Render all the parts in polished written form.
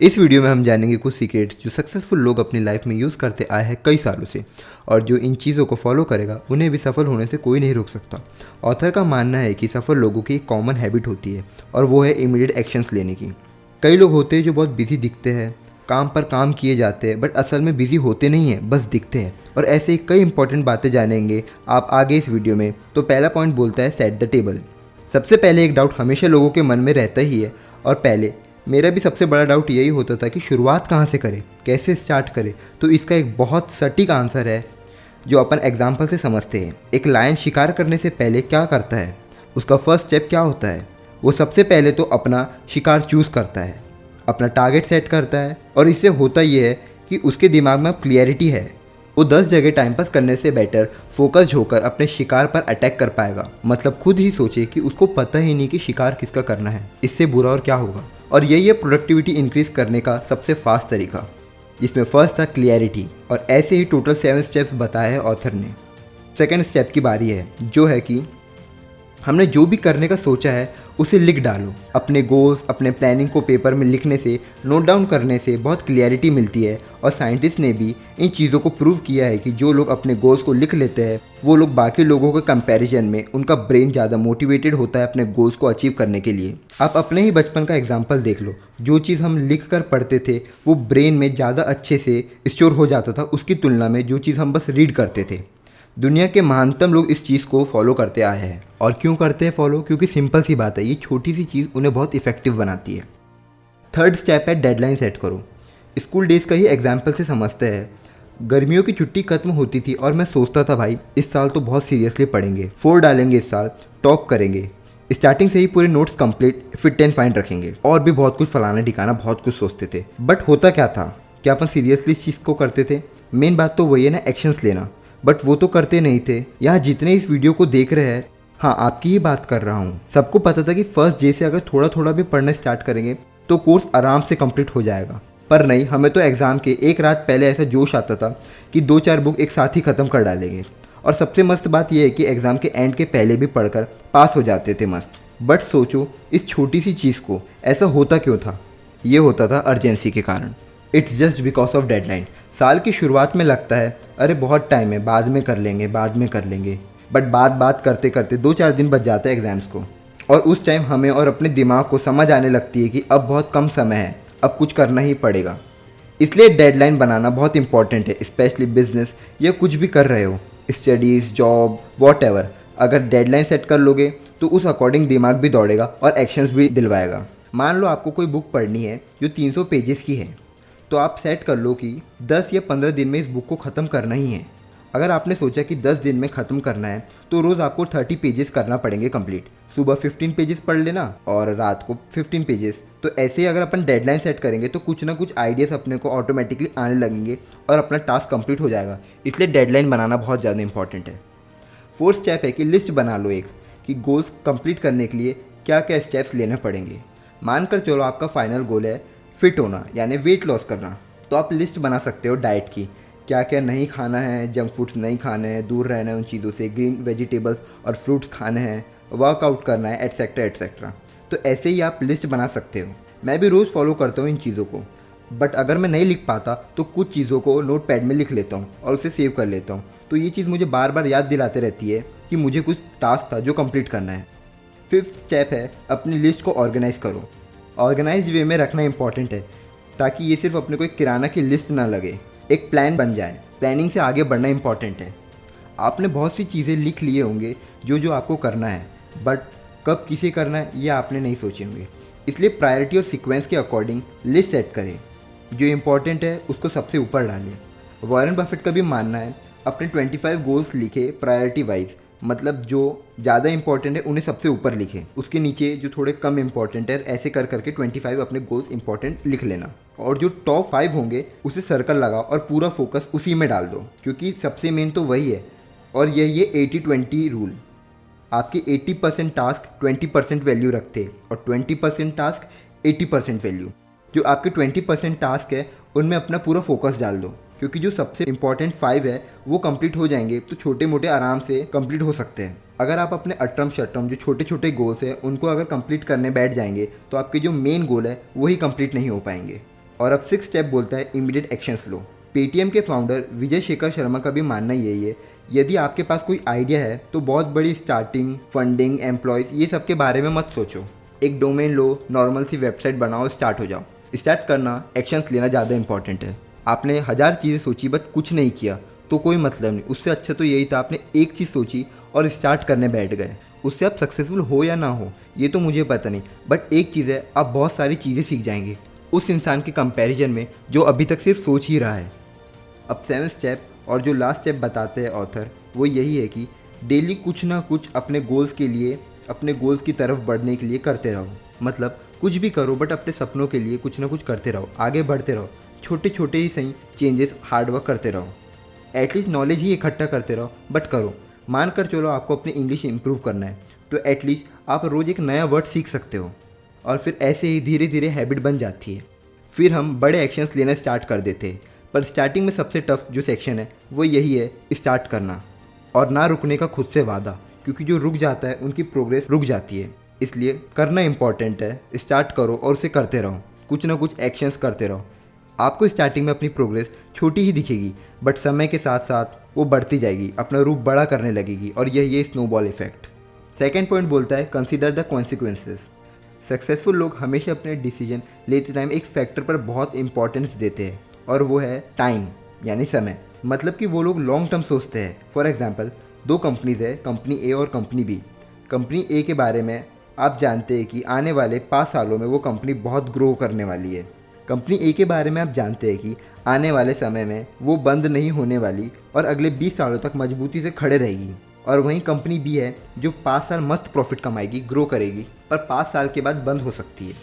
इस वीडियो में हम जानेंगे कुछ सीक्रेट्स जो सक्सेसफुल लोग अपनी लाइफ में यूज़ करते आए हैं कई सालों से, और जो इन चीज़ों को फॉलो करेगा उन्हें भी सफल होने से कोई नहीं रोक सकता। ऑथर का मानना है कि सफल लोगों की एक कॉमन हैबिट होती है और वो है इमीडिएट एक्शंस लेने की। कई लोग होते हैं जो बहुत बिजी दिखते हैं, काम पर काम किए जाते हैं, बट असल में बिजी होते नहीं हैं, बस दिखते हैं। और ऐसे ही कई इंपॉर्टेंट बातें जानेंगे आप आगे इस वीडियो में। तो पहला पॉइंट बोलता है सेट द टेबल। सबसे पहले एक डाउट हमेशा लोगों के मन में रहता ही है, और पहले मेरा भी सबसे बड़ा डाउट यही होता था कि शुरुआत कहाँ से करें, कैसे स्टार्ट करें। तो इसका एक बहुत सटीक आंसर है जो अपन एग्जाम्पल से समझते हैं। एक लायन शिकार करने से पहले क्या करता है, उसका फर्स्ट स्टेप क्या होता है? वो सबसे पहले तो अपना शिकार चूज़ करता है, अपना टारगेट सेट करता है, और इससे होता ये है कि उसके दिमाग में अब क्लियरिटी है। वो 10 जगह टाइम पास करने से बेटर फोकस्ड होकर अपने शिकार पर अटैक कर पाएगा। मतलब खुद ही सोचे कि उसको पता ही नहीं कि शिकार किसका करना है, इससे बुरा और क्या होगा। और यही है प्रोडक्टिविटी इंक्रीज करने का सबसे फास्ट तरीका, जिसमें फर्स्ट था क्लियरिटी, और ऐसे ही टोटल 7 स्टेप्स बताए हैं ऑथर ने। सेकेंड स्टेप की बारी है, जो है कि हमने जो भी करने का सोचा है उसे लिख डालो। अपने गोल्स, अपने प्लानिंग को पेपर में लिखने से, नोट डाउन करने से बहुत क्लियरिटी मिलती है। और साइंटिस्ट ने भी इन चीज़ों को प्रूव किया है कि जो लोग अपने गोल्स को लिख लेते हैं वो लोग बाकी लोगों के कंपैरिजन में उनका ब्रेन ज़्यादा मोटिवेटेड होता है अपने गोल्स को अचीव करने के लिए। आप अपने ही बचपन का एग्जाम्पल देख लो, जो चीज़ हम लिख कर पढ़ते थे वो ब्रेन में ज़्यादा अच्छे से स्टोर हो जाता था उसकी तुलना में जो चीज़ हम बस रीड करते थे। दुनिया के महानतम लोग इस चीज़ को फॉलो करते आए हैं। और क्यों करते हैं फॉलो? क्योंकि सिंपल सी बात है, ये छोटी सी चीज़ उन्हें बहुत इफेक्टिव बनाती है। थर्ड स्टेप है डेडलाइन सेट करो। स्कूल डेज़ का ही एग्जाम्पल से समझते हैं। गर्मियों की छुट्टी खत्म होती थी और मैं सोचता था भाई इस साल तो बहुत सीरियसली पढ़ेंगे, 4 डालेंगे इस साल, टॉप करेंगे, स्टार्टिंग से ही पूरे notes complete, fit and fine रखेंगे, और भी बहुत कुछ फलाना ठिकाना बहुत कुछ सोचते थे। बट होता क्या था, क्या अपन सीरियसली इस चीज़ को करते थे? मेन बात तो वही है ना, एक्शंस लेना। बट वो तो करते नहीं थे। यहाँ जितने इस वीडियो को देख रहे हैं, हाँ आपकी ही बात कर रहा हूँ, सबको पता था कि फर्स्ट डे से अगर थोड़ा थोड़ा भी पढ़ना स्टार्ट करेंगे तो कोर्स आराम से कंप्लीट हो जाएगा। पर नहीं, हमें तो एग्ज़ाम के एक रात पहले ऐसा जोश आता था कि 2-4 बुक एक साथ ही ख़त्म कर डालेंगे। और सबसे मस्त बात यह है कि एग्ज़ाम के एंड के पहले भी पढ़कर पास हो जाते थे मस्त। बट सोचो इस छोटी सी चीज़ को ऐसा होता क्यों था? ये होता था अर्जेंसी के कारण। It's just because of deadline. साल की शुरुआत में लगता है अरे बहुत टाइम है, बाद में कर लेंगे, बाद में कर लेंगे। बट बात करते करते 2-4 दिन बच जाते हैं एग्ज़ाम्स को, और उस टाइम हमें और अपने दिमाग को समझ आने लगती है कि अब बहुत कम समय है, अब कुछ करना ही पड़ेगा। इसलिए डेडलाइन बनाना बहुत इंपॉर्टेंट है, स्पेशली बिजनेस या कुछ भी कर रहे हो, स्टडीज़, जॉब, वॉटएवर। अगर डेडलाइन सेट कर लोगे तो उस अकॉर्डिंग दिमाग भी दौड़ेगा और एक्शंस भी दिलवाएगा। मान लो आपको कोई बुक पढ़नी है जो 300 पेजेस की है, तो आप सेट कर लो कि 10 या 15 दिन में इस बुक को ख़त्म करना ही है। अगर आपने सोचा कि 10 दिन में ख़त्म करना है तो रोज़ आपको 30 पेजेस करना पड़ेंगे कंप्लीट। सुबह 15 पेजेस पढ़ लेना और रात को 15 पेजेस। तो ऐसे ही अगर अपन डेडलाइन सेट करेंगे तो कुछ ना कुछ आइडियाज़ अपने को ऑटोमेटिकली आने लगेंगे और अपना टास्क कंप्लीट हो जाएगा। इसलिए डेडलाइन बनाना बहुत ज़्यादा इंपॉर्टेंट है। फोर्थ स्टेप है कि लिस्ट बना लो एक, कि गोल्स कंप्लीट करने के लिए क्या क्या स्टेप्स लेने पड़ेंगे। मानकर चलो आपका फाइनल गोल है फिट होना, यानी वेट लॉस करना, तो आप लिस्ट बना सकते हो डाइट की, क्या क्या नहीं खाना है, जंक फूड्स नहीं खाने हैं, दूर रहना है उन चीज़ों से, ग्रीन वेजिटेबल्स और फ्रूट्स खाने हैं, वर्कआउट करना है, एट्सेट्रा एट्सेट्रा। तो ऐसे ही आप लिस्ट बना सकते हो। मैं भी रोज़ फॉलो करता हूँ इन चीज़ों को, बट अगर मैं नहीं लिख पाता तो कुछ चीज़ों को नोट पैड में लिख लेता हूँ और उसे सेव कर लेता हूँ। तो ये चीज़ मुझे बार बार याद दिलाते रहती है कि मुझे कुछ टास्क था जो कंप्लीट करना है। फिफ्थ स्टेप है अपनी लिस्ट को ऑर्गेनाइज करो। ऑर्गेनाइज वे में रखना इंपॉर्टेंट है, ताकि ये सिर्फ अपने को एक किराना की लिस्ट ना लगे, एक प्लान बन जाए। प्लानिंग से आगे बढ़ना इंपॉर्टेंट है। आपने बहुत सी चीज़ें लिख लिए होंगे जो आपको करना है, बट कब किसे करना है ये आपने नहीं सोचे होंगे। इसलिए प्रायोरिटी और सीक्वेंस के अकॉर्डिंग लिस्ट सेट करें। जो इंपॉर्टेंट है उसको सबसे ऊपर डालें। वॉरेन बफेट का भी मानना है अपने 25 गोल्स लिखे प्रायोरिटी वाइज, मतलब जो ज़्यादा इंपॉर्टेंट है उन्हें सबसे ऊपर लिखें, उसके नीचे जो थोड़े कम इंपॉर्टेंट है, ऐसे कर करके 25 अपने गोल्स इंपॉर्टेंट लिख लेना। और जो टॉप 5 होंगे उसे सर्कल लगाओ और पूरा फोकस उसी में डाल दो, क्योंकि सबसे मेन तो वही है। और यही है 80-20 रूल। आपके 80% टास्क 20% वैल्यू रखते और 20% टास्क 80% वैल्यू। जो आपके 20% टास्क है उनमें अपना पूरा फोकस डाल दो, क्योंकि जो सबसे इंपॉर्टेंट 5 है वो कंप्लीट हो जाएंगे तो छोटे मोटे आराम से कंप्लीट हो सकते हैं। अगर आप अपने अटरम शटरम जो छोटे छोटे गोल्स हैं उनको अगर कंप्लीट करने बैठ जाएंगे तो आपके जो मेन गोल है वही कंप्लीट नहीं हो पाएंगे। और अब 6 स्टेप बोलता है इमीडिएट एक्शंस लो। पेटीएम के फाउंडर विजय शेखर शर्मा का भी मानना यही है, यदि आपके पास कोई आइडिया है तो बहुत बड़ी स्टार्टिंग, फंडिंग, एम्प्लॉयज़ ये सब के बारे में मत सोचो। एक डोमेन लो, नॉर्मल सी वेबसाइट बनाओ, स्टार्ट हो जाओ। स्टार्ट करना, एक्शंस लेना ज़्यादा इंपॉर्टेंट है। आपने 1000 चीज़ें सोची बट कुछ नहीं किया तो कोई मतलब नहीं। उससे अच्छा तो यही था आपने एक चीज़ सोची और स्टार्ट करने बैठ गए। उससे आप सक्सेसफुल हो या ना हो ये तो मुझे पता नहीं, बट एक चीज़ है, आप बहुत सारी चीज़ें सीख जाएंगे उस इंसान के कंपैरिजन में जो अभी तक सिर्फ सोच ही रहा है। अब 7 स्टेप और जो लास्ट स्टेप बताते हैं ऑथर वो यही है कि डेली कुछ ना कुछ अपने गोल्स के लिए, अपने गोल्स की तरफ बढ़ने के लिए करते रहो। मतलब कुछ भी करो बट अपने सपनों के लिए कुछ ना कुछ करते रहो, आगे बढ़ते रहो। छोटे छोटे ही सही चेंजेस, हार्डवर्क करते रहो। एटलीस्ट नॉलेज ही इकट्ठा करते रहो बट करो। मान कर चलो आपको अपनी इंग्लिश इंप्रूव करना है तो एटलीस्ट आप रोज़ एक नया वर्ड सीख सकते हो और फिर ऐसे ही धीरे धीरे हैबिट बन जाती है। फिर हम बड़े एक्शंस लेना स्टार्ट कर देते हैं। पर स्टार्टिंग में सबसे टफ जो सेक्शन है वो यही है, स्टार्ट करना और ना रुकने का खुद से वादा, क्योंकि जो रुक जाता है उनकी प्रोग्रेस रुक जाती है। इसलिए करना इंपॉर्टेंट है। स्टार्ट करो और उसे करते रहो, कुछ ना कुछ एक्शंस करते रहो। आपको स्टार्टिंग में अपनी प्रोग्रेस छोटी ही दिखेगी बट समय के साथ साथ वो बढ़ती जाएगी, अपना रूप बड़ा करने लगेगी और ये स्नोबॉल इफेक्ट। सेकेंड पॉइंट बोलता है कंसीडर द कॉन्सिक्वेंसेस। सक्सेसफुल लोग हमेशा अपने डिसीजन लेते टाइम एक फैक्टर पर बहुत इंपॉर्टेंस देते हैं और वो है टाइम, यानी समय। मतलब कि वो लोग लॉन्ग टर्म सोचते हैं। फॉर एग्जांपल 2 कंपनीज है, कंपनी ए और कंपनी बी। कंपनी ए के बारे में आप जानते हैं कि आने वाले 5 सालों में वो कंपनी बहुत ग्रो करने वाली है। कंपनी ए के बारे में आप जानते हैं कि आने वाले समय में वो बंद नहीं होने वाली और अगले 20 सालों तक मजबूती से खड़े रहेगी। और वहीं कंपनी बी है जो 5 साल मस्त प्रॉफिट कमाएगी, ग्रो करेगी, पर 5 साल के बाद बंद हो सकती है।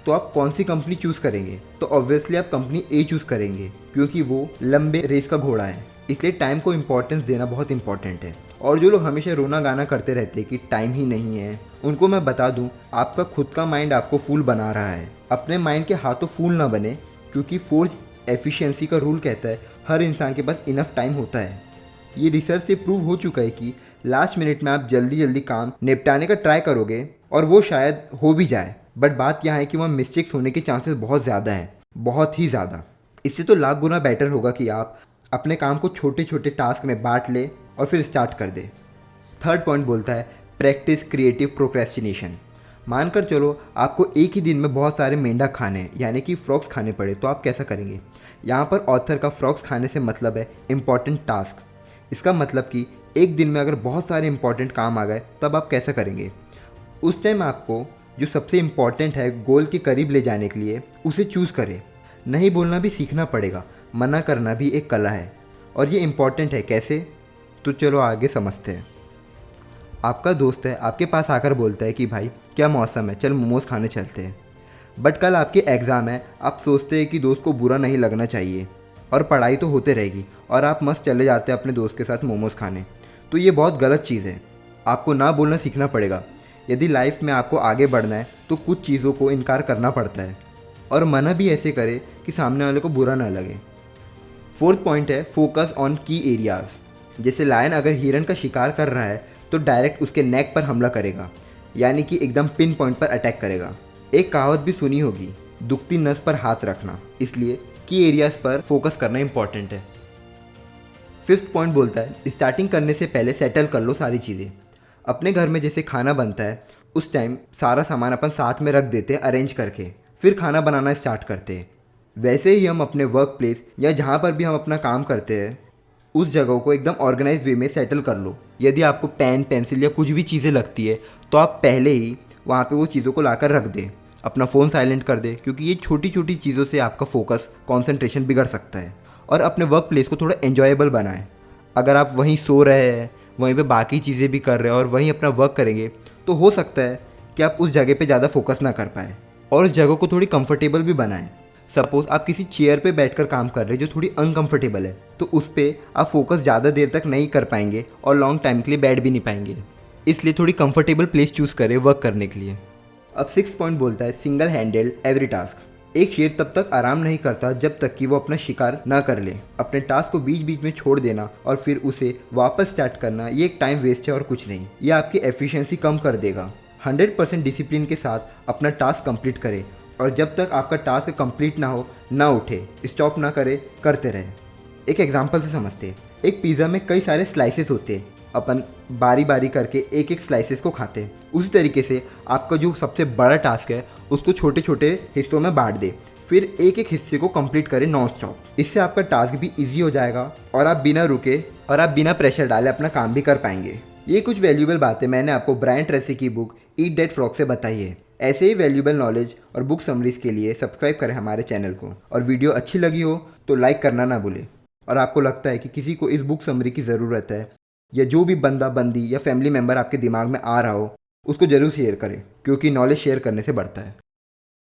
तो आप कौन सी कंपनी चूज़ करेंगे? तो ऑब्वियसली आप कंपनी ए चूज़ करेंगे क्योंकि वो लंबे रेस का घोड़ा है। इसलिए टाइम को इम्पोर्टेंस देना बहुत इंपॉर्टेंट है। और जो लोग हमेशा रोना गाना करते रहते हैं कि टाइम ही नहीं है, उनको मैं बता दूं, आपका खुद का माइंड आपको फूल बना रहा है। अपने माइंड के हाथों फूल ना बने, क्योंकि फोर्स एफिशिएंसी का रूल कहता है हर इंसान के पास इनफ टाइम होता है। ये रिसर्च से प्रूव हो चुका है कि लास्ट मिनट में आप जल्दी जल्दी काम निपटाने का ट्राई करोगे और वो शायद हो भी जाए, बट बात यहाँ है कि वहाँ मिस्टेक्स होने के चांसेस बहुत ज़्यादा हैं, बहुत ही ज़्यादा। इससे तो लाख गुना बेटर होगा कि आप अपने काम को छोटे छोटे टास्क में बांट ले और फिर स्टार्ट कर दे। थर्ड पॉइंट बोलता है प्रैक्टिस क्रिएटिव प्रोक्रेस्टिनेशन। मानकर चलो आपको एक ही दिन में बहुत सारे मेंढक खाने यानी कि फ्रॉग्स खाने पड़े, तो आप कैसा करेंगे? यहाँ पर ऑथर का फ्रॉग्स खाने से मतलब है इम्पॉर्टेंट टास्क। इसका मतलब कि एक दिन में अगर बहुत सारे इंपॉर्टेंट काम आ गए तब आप कैसा करेंगे? उस टाइम आपको जो सबसे इम्पॉर्टेंट है गोल के करीब ले जाने के लिए उसे चूज़ करें। नहीं बोलना भी सीखना पड़ेगा, मना करना भी एक कला है और ये इम्पॉर्टेंट है। कैसे? तो चलो आगे समझते हैं। आपका दोस्त है, आपके पास आकर बोलता है कि भाई क्या मौसम है, चल मोमोज़ खाने चलते हैं। बट कल आपके एग्ज़ाम है, आप सोचते हैं कि दोस्त को बुरा नहीं लगना चाहिए और पढ़ाई तो होते रहेगी और आप मस्त चले जाते हैं अपने दोस्त के साथ मोमोज़ खाने। तो ये बहुत गलत चीज़ है। आपको ना बोलना सीखना पड़ेगा। यदि लाइफ में आपको आगे बढ़ना है तो कुछ चीज़ों को इनकार करना पड़ता है और मना भी ऐसे करे कि सामने वाले को बुरा ना लगे। फोर्थ पॉइंट है फोकस ऑन की एरियाज़। जैसे लायन अगर हिरन का शिकार कर रहा है तो डायरेक्ट उसके नेक पर हमला करेगा, यानी कि एकदम पिन पॉइंट पर अटैक करेगा। एक कहावत भी सुनी होगी, दुखती नस पर हाथ रखना। इसलिए की एरियाज़ पर फोकस करना इंपॉर्टेंट है। फिफ्थ पॉइंट बोलता है स्टार्टिंग करने से पहले सेटल कर लो सारी चीज़ें। अपने घर में जैसे खाना बनता है उस टाइम सारा सामान अपन साथ में रख देते हैं अरेंज करके, फिर खाना बनाना स्टार्ट करते हैं। वैसे ही हम अपने वर्क प्लेस या जहाँ पर भी हम अपना काम करते हैं उस जगह को एकदम ऑर्गेनाइज वे में सेटल कर लो। यदि आपको पेन, पेंसिल या कुछ भी चीज़ें लगती है तो आप पहले ही वहाँ पे वो चीज़ों को लाकर रख दें। अपना फ़ोन साइलेंट कर दें, क्योंकि ये छोटी छोटी चीज़ों से आपका फोकस, कंसंट्रेशन बिगड़ सकता है। और अपने वर्क प्लेस को थोड़ा एन्जॉयबल बनाएं। अगर आप वहीं सो रहे हैं, वहीं पे बाकी चीज़ें भी कर रहे हैं और वहीं अपना वर्क करेंगे तो हो सकता है कि आप उस जगह पे ज़्यादा फोकस ना कर पाए। और उस जगह को थोड़ी कंफर्टेबल भी बनाएं। सपोज़ आप किसी चेयर पे बैठकर काम कर रहे हैं जो थोड़ी अनकंफर्टेबल है, तो उस पर आप फोकस ज़्यादा देर तक नहीं कर पाएंगे और लॉन्ग टाइम के लिए बैठ भी नहीं पाएंगे। इसलिए थोड़ी कंफर्टेबल प्लेस चूज़ करें वर्क करने के लिए। अब 6 पॉइंट बोलता है सिंगल हैंडल एवरी टास्क। एक शेर तब तक आराम नहीं करता जब तक कि वो अपना शिकार ना कर ले। अपने टास्क को बीच बीच में छोड़ देना और फिर उसे वापस स्टार्ट करना, ये एक टाइम वेस्ट है और कुछ नहीं। ये आपकी एफिशिएंसी कम कर देगा। 100% डिसिप्लिन के साथ अपना टास्क कंप्लीट करें और जब तक आपका टास्क कंप्लीट ना हो ना उठे, स्टॉप ना करे, करते रहे। एक एग्जांपल से समझते हैं। एक पिज़्ज़ा में कई सारे स्लाइसेस होते हैं, अपन बारी बारी करके एक एक स्लाइसेस को खाते हैं। उसी तरीके से आपका जो सबसे बड़ा टास्क है उसको छोटे छोटे हिस्सों में बांट दे, फिर एक एक हिस्से को कंप्लीट करें नॉन स्टॉप। इससे आपका टास्क भी ईजी हो जाएगा और आप बिना रुके और आप बिना प्रेशर डाले अपना काम भी कर पाएंगे। ये कुछ वैल्यूएबल बातें मैंने आपको ब्रायन ट्रेसी की बुक ईट दैट फ्रॉग से बताई है। ऐसे ही वैल्यूएबल नॉलेज और बुक समरीज के लिए सब्सक्राइब करें हमारे चैनल को, और वीडियो अच्छी लगी हो तो लाइक करना ना भूलें। और आपको लगता है कि किसी को इस बुक समरी की ज़रूरत है, या जो भी बंदा बंदी या फैमिली मेम्बर आपके दिमाग में आ रहा हो, उसको ज़रूर शेयर करें, क्योंकि नॉलेज शेयर करने से बढ़ता है।